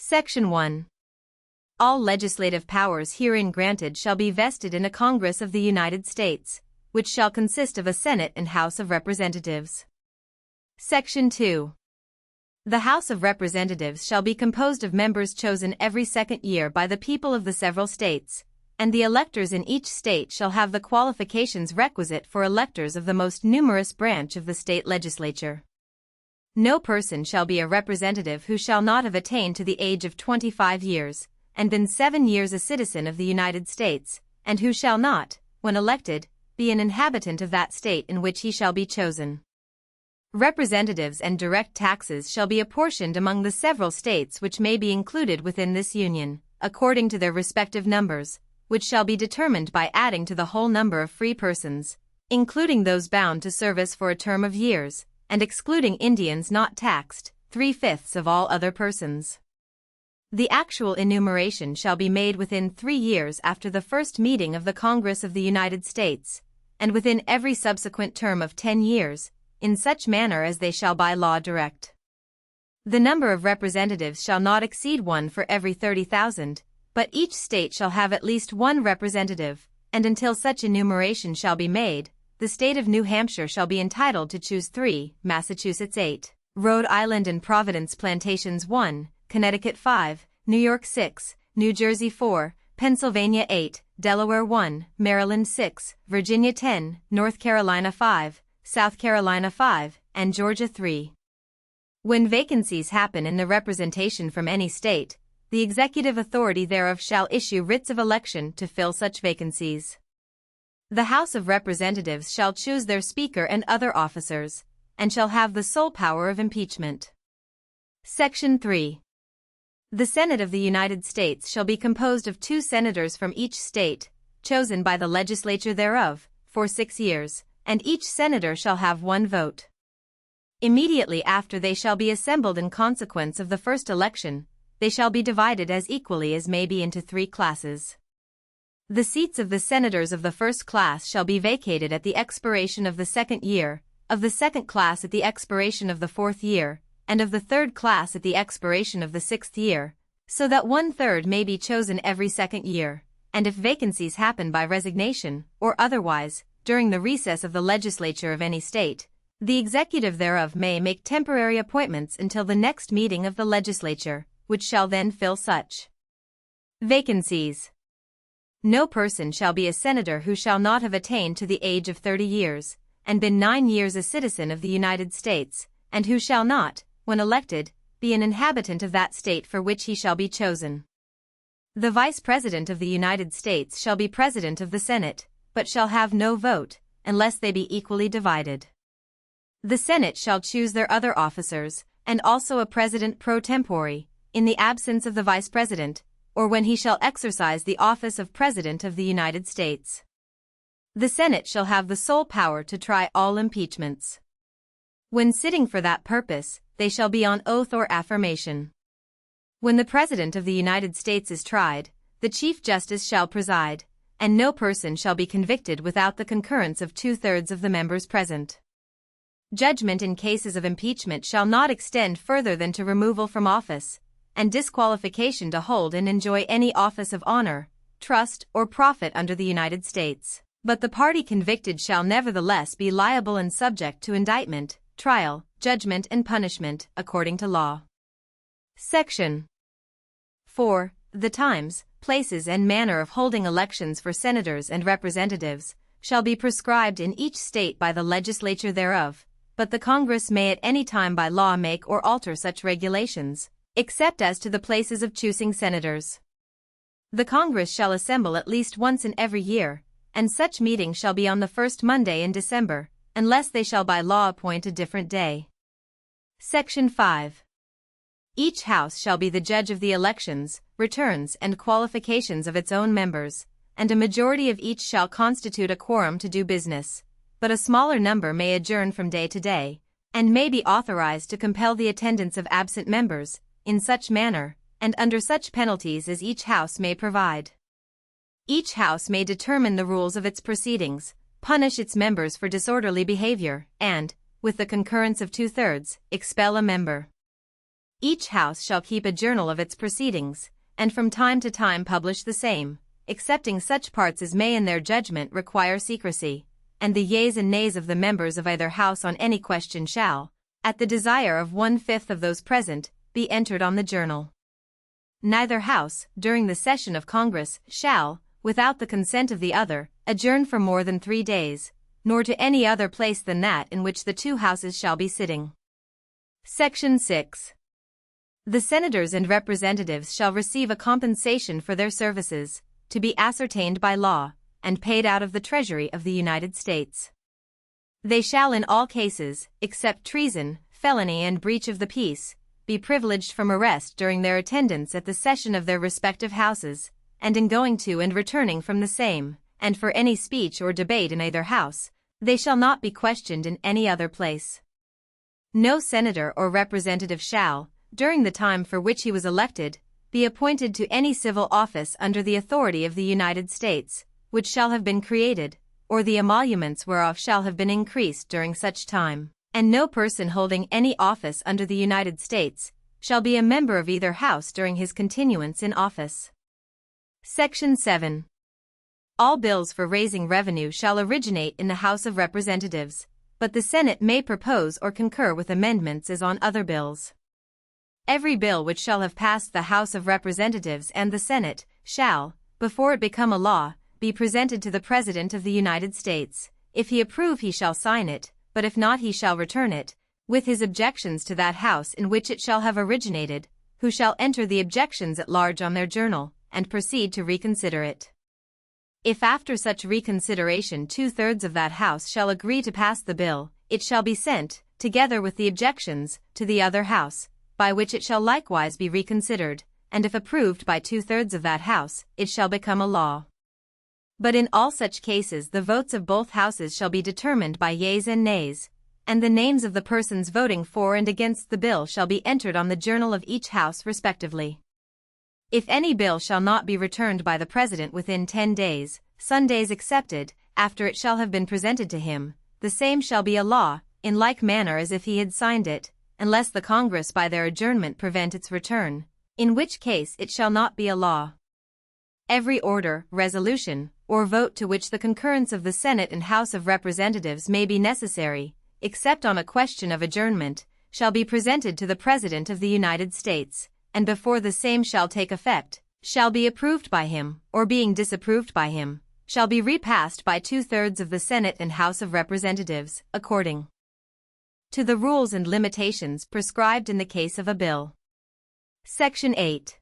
Section 1. All legislative powers herein granted shall be vested in a Congress of the United States, which shall consist of a Senate and House of Representatives. Section 2. The House of Representatives shall be composed of members chosen every second year by the people of the several states, and the electors in each state shall have the qualifications requisite for electors of the most numerous branch of the state legislature. No person shall be a representative who shall not have attained to the age of 25 years, and been 7 years a citizen of the United States, and who shall not, when elected, be an inhabitant of that state in which he shall be chosen. Representatives and direct taxes shall be apportioned among the several states which may be included within this Union, according to their respective numbers, which shall be determined by adding to the whole number of free persons, including those bound to service for a term of years, and excluding Indians not taxed, 3/5 of all other persons. The actual enumeration shall be made within 3 years after the first meeting of the Congress of the United States, and within every subsequent term of 10 years, in such manner as they shall by law direct. The number of representatives shall not exceed 1 for every 30,000, but each state shall have at least 1 representative, and until such enumeration shall be made, the state of New Hampshire shall be entitled to choose 3, Massachusetts 8, Rhode Island and Providence Plantations 1, Connecticut 5, New York 6, New Jersey 4, Pennsylvania 8, Delaware 1, Maryland 6, Virginia 10, North Carolina 5, South Carolina 5, and Georgia 3. When vacancies happen in the representation from any state, the executive authority thereof shall issue writs of election to fill such vacancies. The House of Representatives shall choose their Speaker and other officers, and shall have the sole power of impeachment. Section 3. The Senate of the United States shall be composed of 2 senators from each state, chosen by the legislature thereof, for 6 years, and each senator shall have 1 vote. Immediately after they shall be assembled in consequence of the first election, they shall be divided as equally as may be into 3 classes. The seats of the senators of the first class shall be vacated at the expiration of the second year, of the second class at the expiration of the 4th year, and of the third class at the expiration of the 6th year, so that 1/3 may be chosen every second year, and if vacancies happen by resignation, or otherwise, during the recess of the legislature of any state, the executive thereof may make temporary appointments until the next meeting of the legislature, which shall then fill such vacancies. No person shall be a senator who shall not have attained to the age of 30 years, and been 9 years a citizen of the United States, and who shall not, when elected, be an inhabitant of that state for which he shall be chosen. The Vice President of the United States shall be President of the Senate, but shall have no vote, unless they be equally divided. The Senate shall choose their other officers, and also a President pro tempore, in the absence of the Vice President, or when he shall exercise the office of President of the United States. The Senate shall have the sole power to try all impeachments. When sitting for that purpose, they shall be on oath or affirmation. When the President of the United States is tried, the Chief Justice shall preside, and no person shall be convicted without the concurrence of 2/3 of the members present. Judgment in cases of impeachment shall not extend further than to removal from office, and disqualification to hold and enjoy any office of honor, trust, or profit under the United States. But the party convicted shall nevertheless be liable and subject to indictment, trial, judgment and punishment, according to law. Section 4. The times, places and manner of holding elections for senators and representatives shall be prescribed in each state by the legislature thereof, but the Congress may at any time by law make or alter such regulations, except as to the places of choosing senators. The Congress shall assemble at least once in every year, and such meeting shall be on the first Monday in December, unless they shall by law appoint a different day. Section 5. Each House shall be the judge of the elections, returns, and qualifications of its own members, and a majority of each shall constitute a quorum to do business, but a smaller number may adjourn from day to day, and may be authorized to compel the attendance of absent members, in such manner, and under such penalties as each House may provide. Each House may determine the rules of its proceedings, punish its members for disorderly behavior, and, with the concurrence of 2/3, expel a member. Each house shall keep a journal of its proceedings, and from time to time publish the same, excepting such parts as may in their judgment require secrecy, and the yeas and nays of the members of either house on any question shall, at the desire of 1/5 of those present, be entered on the journal. Neither house, during the session of Congress, shall, without the consent of the other, adjourn for more than 3 days, nor to any other place than that in which the two houses shall be sitting. Section 6. The senators and representatives shall receive a compensation for their services, to be ascertained by law, and paid out of the Treasury of the United States. They shall in all cases, except treason, felony and breach of the peace, be privileged from arrest during their attendance at the session of their respective houses, and in going to and returning from the same, and for any speech or debate in either house, they shall not be questioned in any other place. No senator or representative shall, during the time for which he was elected, be appointed to any civil office under the authority of the United States, which shall have been created, or the emoluments whereof shall have been increased during such time, and no person holding any office under the United States shall be a member of either house during his continuance in office. Section 7. All bills for raising revenue shall originate in the House of Representatives, but the Senate may propose or concur with amendments as on other bills. Every bill which shall have passed the House of Representatives and the Senate shall, before it become a law, be presented to the President of the United States. If he approve, he shall sign it, but if not, he shall return it, with his objections to that House in which it shall have originated, who shall enter the objections at large on their journal, and proceed to reconsider it. If after such reconsideration 2/3 of that House shall agree to pass the bill, it shall be sent, together with the objections, to the other House, by which it shall likewise be reconsidered, and if approved by 2/3 of that House, it shall become a law. But in all such cases the votes of both Houses shall be determined by yeas and nays, and the names of the persons voting for and against the bill shall be entered on the journal of each House respectively. If any bill shall not be returned by the President within 10 days, Sundays excepted, after it shall have been presented to him, the same shall be a law, in like manner as if he had signed it, unless the Congress by their adjournment prevent its return, in which case it shall not be a law. Every order, resolution, or vote to which the concurrence of the Senate and House of Representatives may be necessary, except on a question of adjournment, shall be presented to the President of the United States, and before the same shall take effect, shall be approved by him, or being disapproved by him, shall be repassed by 2/3 of the Senate and House of Representatives, according to the rules and limitations prescribed in the case of a bill. Section 8.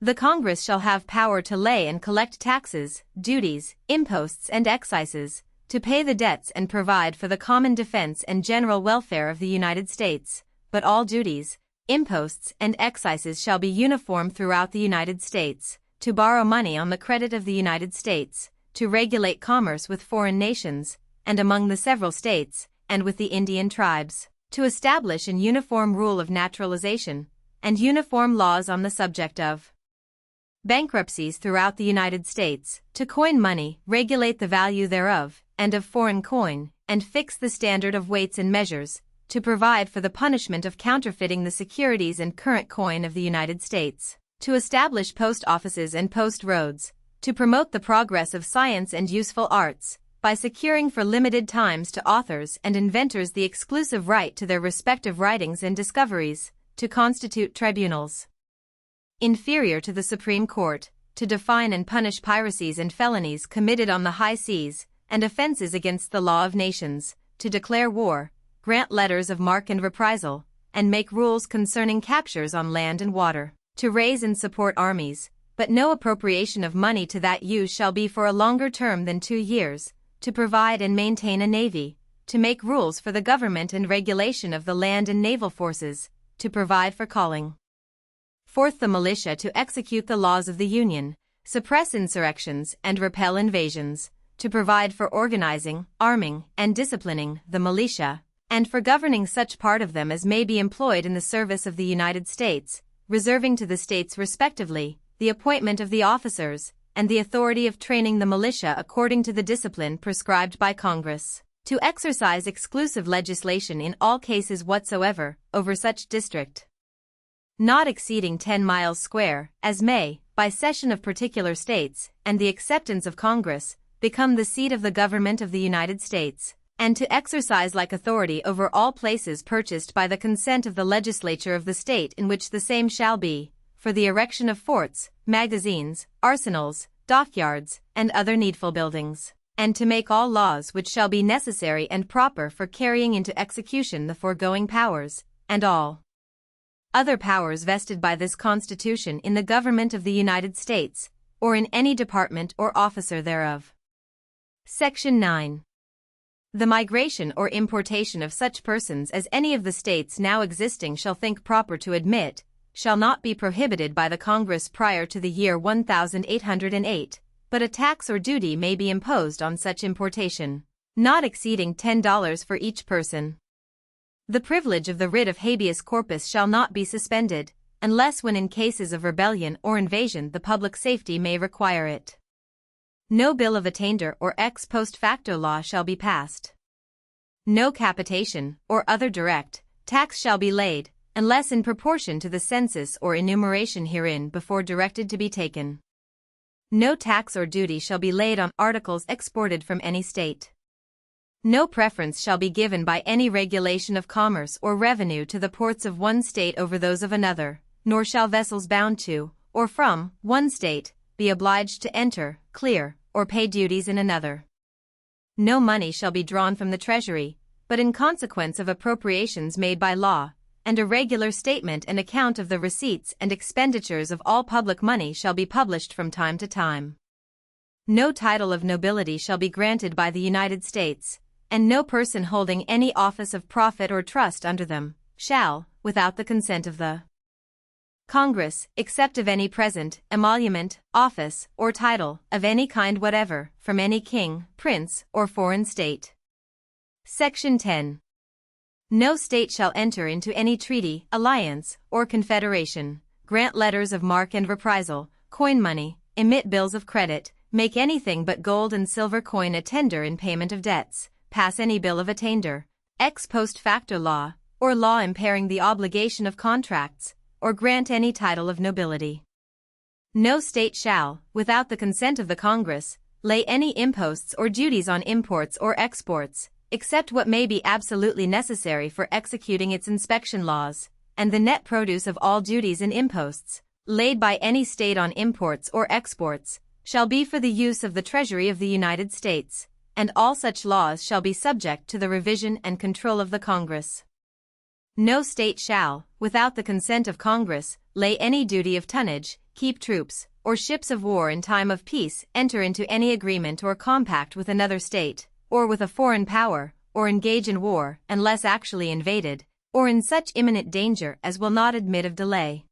The Congress shall have power to lay and collect taxes, duties, imposts and excises, to pay the debts and provide for the common defense and general welfare of the United States, but all duties, imposts and excises shall be uniform throughout the United States, to borrow money on the credit of the United States, to regulate commerce with foreign nations, and among the several states, and with the Indian tribes, to establish an uniform rule of naturalization, and uniform laws on the subject of bankruptcies throughout the United States, to coin money, regulate the value thereof, and of foreign coin, and fix the standard of weights and measures, to provide for the punishment of counterfeiting the securities and current coin of the United States, to establish post offices and post roads, to promote the progress of science and useful arts, by securing for limited times to authors and inventors the exclusive right to their respective writings and discoveries, to constitute tribunals inferior to the Supreme Court, to define and punish piracies and felonies committed on the high seas, and offenses against the law of nations, to declare war, grant letters of marque and reprisal, and make rules concerning captures on land and water, to raise and support armies, but no appropriation of money to that use shall be for a longer term than 2 years, to provide and maintain a navy, to make rules for the government and regulation of the land and naval forces, to provide for calling forth the militia to execute the laws of the Union, suppress insurrections and repel invasions, to provide for organizing, arming, and disciplining the militia, and for governing such part of them as may be employed in the service of the United States, reserving to the states respectively the appointment of the officers, and the authority of training the militia according to the discipline prescribed by Congress, to exercise exclusive legislation in all cases whatsoever, over such district. not exceeding 10 miles square, as may, by cession of particular states, and the acceptance of Congress, become the seat of the government of the United States, and to exercise like authority over all places purchased by the consent of the legislature of the state in which the same shall be, for the erection of forts, magazines, arsenals, dockyards, and other needful buildings, and to make all laws which shall be necessary and proper for carrying into execution the foregoing powers, and all other powers vested by this Constitution in the government of the United States, or in any department or officer thereof. Section 9. The migration or importation of such persons as any of the states now existing shall think proper to admit, shall not be prohibited by the Congress prior to the year 1808, but a tax or duty may be imposed on such importation, not exceeding $10 for each person. The privilege of the writ of habeas corpus shall not be suspended, unless when in cases of rebellion or invasion the public safety may require it. No bill of attainder or ex post facto law shall be passed. No capitation, or other direct, tax shall be laid, unless in proportion to the census or enumeration herein before directed to be taken. No tax or duty shall be laid on articles exported from any state. No preference shall be given by any regulation of commerce or revenue to the ports of one state over those of another, nor shall vessels bound to, or from, one state, be obliged to enter, clear, or pay duties in another. No money shall be drawn from the Treasury, but in consequence of appropriations made by law, and a regular statement and account of the receipts and expenditures of all public money shall be published from time to time. No title of nobility shall be granted by the United States, and no person holding any office of profit or trust under them, shall, without the consent of the Congress, except of any present, emolument, office, or title, of any kind whatever, from any king, prince, or foreign state. Section 10. No state shall enter into any treaty, alliance, or confederation, grant letters of marque and reprisal, coin money, emit bills of credit, make anything but gold and silver coin a tender in payment of debts, pass any bill of attainder, ex post facto law, or law impairing the obligation of contracts, or grant any title of nobility. No state shall, without the consent of the Congress, lay any imposts or duties on imports or exports, except what may be absolutely necessary for executing its inspection laws, and the net produce of all duties and imposts, laid by any state on imports or exports, shall be for the use of the Treasury of the United States, and all such laws shall be subject to the revision and control of the Congress. No state shall, without the consent of Congress, lay any duty of tonnage, keep troops, or ships of war in time of peace, enter into any agreement or compact with another state, or with a foreign power, or engage in war, unless actually invaded, or in such imminent danger as will not admit of delay.